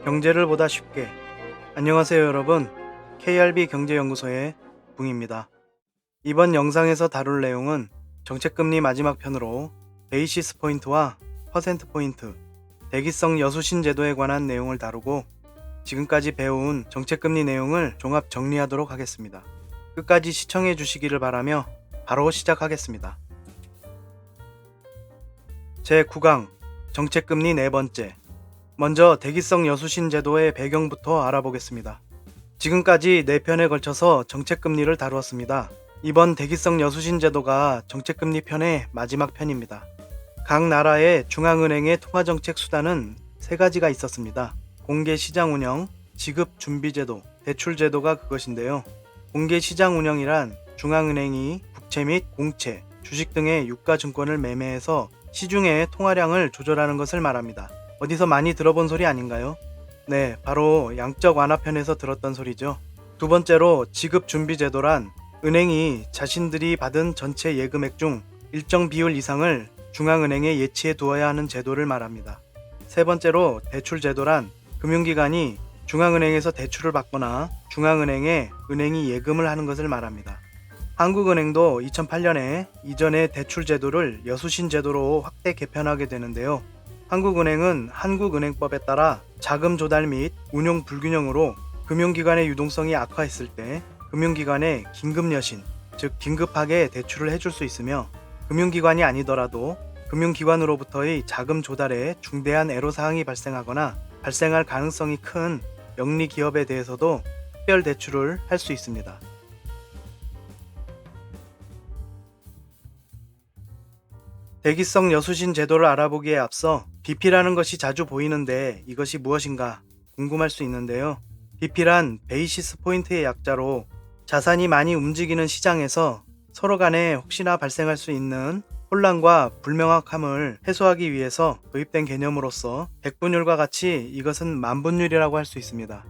경제를 보다 쉽게. 안녕하세요 여러분. KRB 경제연구소의 붕입니다. 이번 영상에서 다룰 내용은 정책금리 마지막 편으로 베이시스 포인트와 퍼센트 포인트, 대기성 여수신 제도에 관한 내용을 다루고 지금까지 배운 정책금리 내용을 종합 정리하도록 하겠습니다. 끝까지 시청해 주시기를 바라며 바로 시작하겠습니다. 제9강 정책금리 네 번째. 먼저 대기성 여수신 제도의 배경부터 알아보겠습니다. 지금까지 4편에 걸쳐서 정책금리를 다루었습니다. 이번 대기성 여수신 제도가 정책금리 편의 마지막 편입니다. 각 나라의 중앙은행의 통화정책 수단은 3가지가 있었습니다. 공개시장 운영, 지급준비제도, 대출제도가 그것인데요. 공개시장 운영이란 중앙은행이 국채 및 공채, 주식 등의 유가증권을 매매해서 시중의 통화량을 조절하는 것을 말합니다. 어디서 많이 들어본 소리 아닌가요? 네, 바로 양적 완화 편에서 들었던 소리죠. 두 번째로 지급준비제도란 은행이 자신들이 받은 전체 예금액 중 일정 비율 이상을 중앙은행에 예치해 두어야 하는 제도를 말합니다. 세 번째로 대출제도란 금융기관이 중앙은행에서 대출을 받거나 중앙은행에 은행이 예금을 하는 것을 말합니다. 한국은행도 2008년에 이전의 대출제도를 여수신 제도로 확대 개편하게 되는데요. 한국은행은 한국은행법에 따라 자금 조달 및 운용 불균형으로 금융기관의 유동성이 악화했을 때 금융기관에 긴급여신, 즉 긴급하게 대출을 해줄 수 있으며 금융기관이 아니더라도 금융기관으로부터의 자금 조달에 중대한 애로사항이 발생하거나 발생할 가능성이 큰 영리 기업에 대해서도 특별 대출을 할 수 있습니다. 대기성 여수신 제도를 알아보기에 앞서 BP라는 것이 자주 보이는데 이것이 무엇인가 궁금할 수 있는데요. BP란 베이시스 포인트의 약자로 자산이 많이 움직이는 시장에서 서로 간에 혹시나 발생할 수 있는 혼란과 불명확함을 해소하기 위해서 도입된 개념으로서 백분율과 같이 이것은 만분율이라고 할 수 있습니다.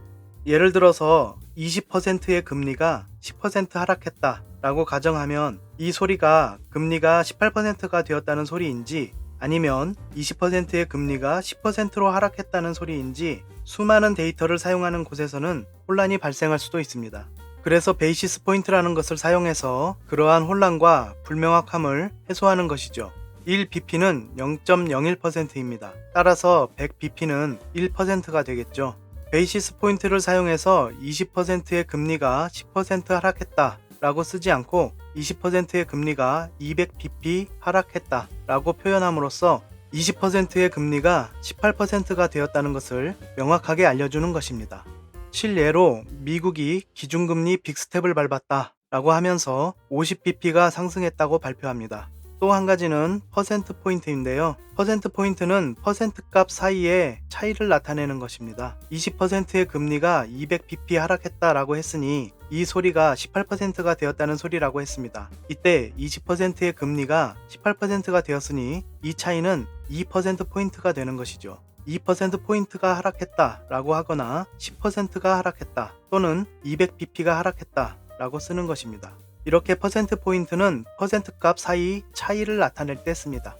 예를 들어서 20%의 금리가 10% 하락했다 라고 가정하면 이 소리가 금리가 18%가 되었다는 소리인지 아니면 20%의 금리가 10%로 하락했다는 소리인지 수많은 데이터를 사용하는 곳에서는 혼란이 발생할 수도 있습니다. 그래서 베이시스 포인트라는 것을 사용해서 그러한 혼란과 불명확함을 해소하는 것이죠. 1bp는 0.01%입니다. 따라서 100bp는 1%가 되겠죠. 베이시스 포인트를 사용해서 20%의 금리가 10% 하락했다 라고 쓰지 않고 20%의 금리가 200bp 하락했다 라고 표현함으로써 20%의 금리가 18%가 되었다는 것을 명확하게 알려주는 것입니다. 실예로 미국이 기준금리 빅스텝을 밟았다 라고 하면서 50bp가 상승했다고 발표합니다. 또 한 가지는 퍼센트 포인트인데요. 퍼센트 포인트는 퍼센트 값 사이의 차이를 나타내는 것입니다. 20%의 금리가 200bp 하락했다라고 했으니 이 소리가 18%가 되었다는 소리라고 했습니다. 이때 20%의 금리가 18%가 되었으니 이 차이는 2% 포인트가 되는 것이죠. 2% 포인트가 하락했다 라고 하거나 10%가 하락했다 또는 200bp가 하락했다 라고 쓰는 것입니다. 이렇게 퍼센트 포인트는 퍼센트 값 사이 차이를 나타낼 때 씁니다.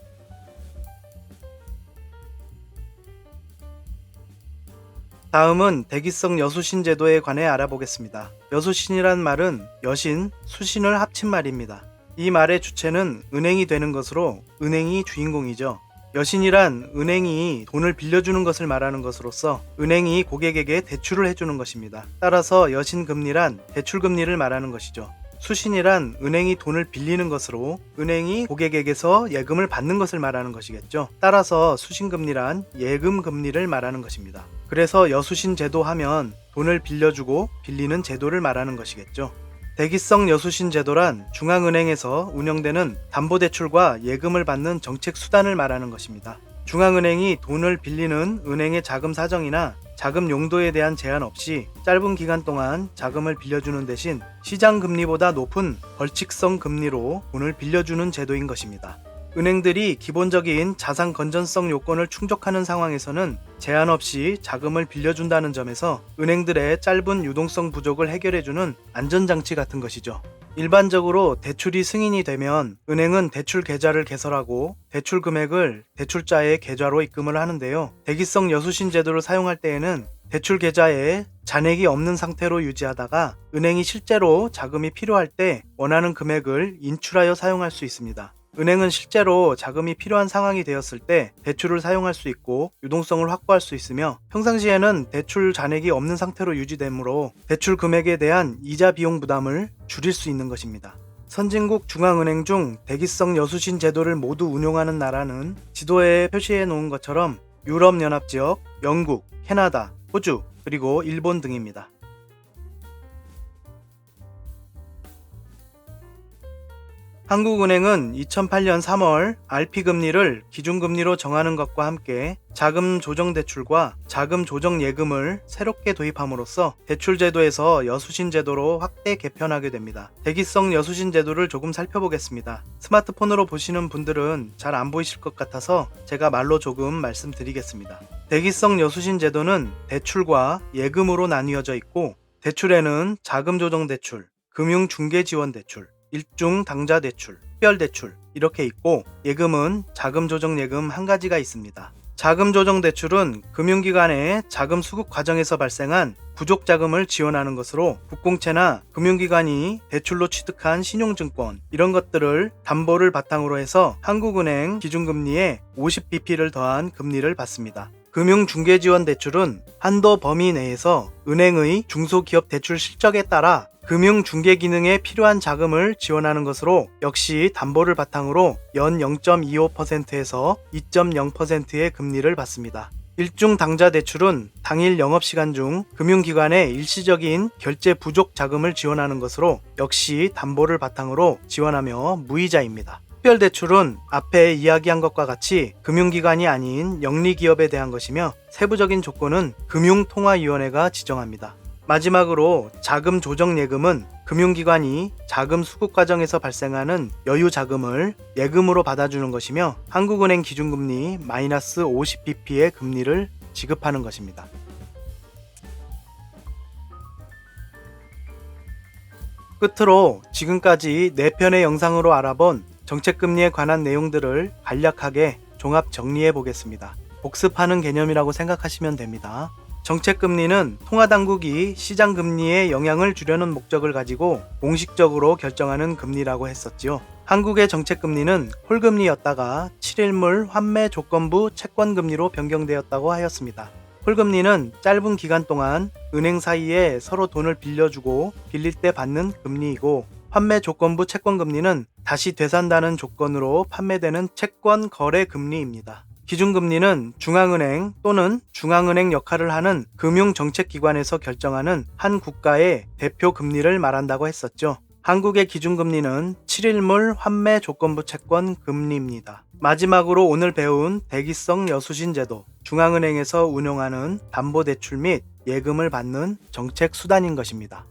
다음은 대기성 여수신 제도에 관해 알아보겠습니다. 여수신이란 말은 여신, 수신을 합친 말입니다. 이 말의 주체는 은행이 되는 것으로 은행이 주인공이죠. 여신이란 은행이 돈을 빌려주는 것을 말하는 것으로서 은행이 고객에게 대출을 해주는 것입니다. 따라서 여신금리란 대출금리를 말하는 것이죠. 수신이란 은행이 돈을 빌리는 것으로 은행이 고객에게서 예금을 받는 것을 말하는 것이겠죠. 따라서 수신금리란 예금금리를 말하는 것입니다. 그래서 여수신 제도 하면 돈을 빌려주고 빌리는 제도를 말하는 것이겠죠. 대기성 여수신 제도란 중앙은행에서 운영되는 담보대출과 예금을 받는 정책 수단을 말하는 것입니다. 중앙은행이 돈을 빌리는 은행의 자금 사정이나 자금 용도에 대한 제한 없이 짧은 기간 동안 자금을 빌려주는 대신 시장 금리보다 높은 벌칙성 금리로 돈을 빌려주는 제도인 것입니다. 은행들이 기본적인 자산 건전성 요건을 충족하는 상황에서는 제한 없이 자금을 빌려준다는 점에서 은행들의 짧은 유동성 부족을 해결해주는 안전장치 같은 것이죠. 일반적으로 대출이 승인이 되면 은행은 대출 계좌를 개설하고 대출 금액을 대출자의 계좌로 입금을 하는데요. 대기성 여수신 제도를 사용할 때에는 대출 계좌에 잔액이 없는 상태로 유지하다가 은행이 실제로 자금이 필요할 때 원하는 금액을 인출하여 사용할 수 있습니다. 은행은 실제로 자금이 필요한 상황이 되었을 때 대출을 사용할 수 있고 유동성을 확보할 수 있으며 평상시에는 대출 잔액이 없는 상태로 유지되므로 대출 금액에 대한 이자 비용 부담을 줄일 수 있는 것입니다. 선진국 중앙은행 중 대기성 여수신 제도를 모두 운용하는 나라는 지도에 표시해 놓은 것처럼 유럽연합지역, 영국, 캐나다, 호주, 그리고 일본 등입니다. 한국은행은 2008년 3월 RP금리를 기준금리로 정하는 것과 함께 자금조정대출과 자금조정예금을 새롭게 도입함으로써 대출제도에서 여수신제도로 확대 개편하게 됩니다. 대기성 여수신제도를 조금 살펴보겠습니다. 스마트폰으로 보시는 분들은 잘 안 보이실 것 같아서 제가 말로 조금 말씀드리겠습니다. 대기성 여수신제도는 대출과 예금으로 나뉘어져 있고 대출에는 자금조정대출, 금융중개지원대출, 일중 당좌 대출, 특별 대출 이렇게 있고 예금은 자금 조정 예금 한 가지가 있습니다. 자금 조정 대출은 금융기관의 자금 수급 과정에서 발생한 부족 자금을 지원하는 것으로 국공채나 금융기관이 대출로 취득한 신용증권 이런 것들을 담보를 바탕으로 해서 한국은행 기준금리에 50bp를 더한 금리를 받습니다. 금융중개지원 대출은 한도 범위 내에서 은행의 중소기업 대출 실적에 따라 금융중개 기능에 필요한 자금을 지원하는 것으로 역시 담보를 바탕으로 연 0.25%에서 2.0%의 금리를 받습니다. 일중 당좌 대출은 당일 영업시간 중 금융기관의 일시적인 결제 부족 자금을 지원하는 것으로 역시 담보를 바탕으로 지원하며 무이자입니다. 특별대출은 앞에 이야기한 것과 같이 금융기관이 아닌 영리기업에 대한 것이며 세부적인 조건은 금융통화위원회가 지정합니다. 마지막으로 자금조정예금은 금융기관이 자금 수급 과정에서 발생하는 여유 자금을 예금으로 받아주는 것이며 한국은행 기준금리 마이너스 50bp의 금리를 지급하는 것입니다. 끝으로 지금까지 4편의 영상으로 알아본 정책금리에 관한 내용들을 간략하게 종합 정리해 보겠습니다. 복습하는 개념이라고 생각하시면 됩니다. 정책금리는 통화당국이 시장금리에 영향을 주려는 목적을 가지고 공식적으로 결정하는 금리라고 했었지요. 한국의 정책금리는 홀금리였다가 7일물 환매 조건부 채권금리로 변경되었다고 하였습니다. 홀금리는 짧은 기간 동안 은행 사이에 서로 돈을 빌려주고 빌릴 때 받는 금리이고 환매 조건부 채권금리는 다시 되산다는 조건으로 판매되는 채권 거래 금리입니다. 기준금리는 중앙은행 또는 중앙은행 역할을 하는 금융정책기관에서 결정하는 한 국가의 대표 금리를 말한다고 했었죠. 한국의 기준금리는 7일물 환매 조건부 채권 금리입니다. 마지막으로 오늘 배운 대기성 여수신 제도, 중앙은행에서 운용하는 담보대출 및 예금을 받는 정책 수단인 것입니다.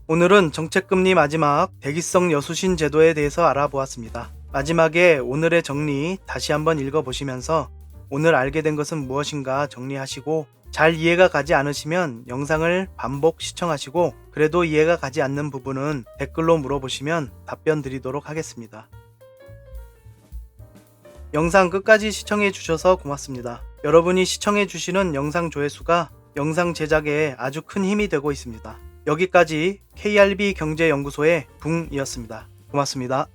오늘은 정책금리 마지막 대기성 여수신 제도에 대해서 알아보았습니다. 마지막에 오늘의 정리 다시 한번 읽어보시면서 오늘 알게 된 것은 무엇인가 정리하시고 잘 이해가 가지 않으시면 영상을 반복 시청하시고 그래도 이해가 가지 않는 부분은 댓글로 물어보시면 답변 드리도록 하겠습니다. 영상 끝까지 시청해 주셔서 고맙습니다. 여러분이 시청해 주시는 영상 조회수가 영상 제작에 아주 큰 힘이 되고 있습니다. 여기까지 KRB 경제연구소의 붕이었습니다. 고맙습니다.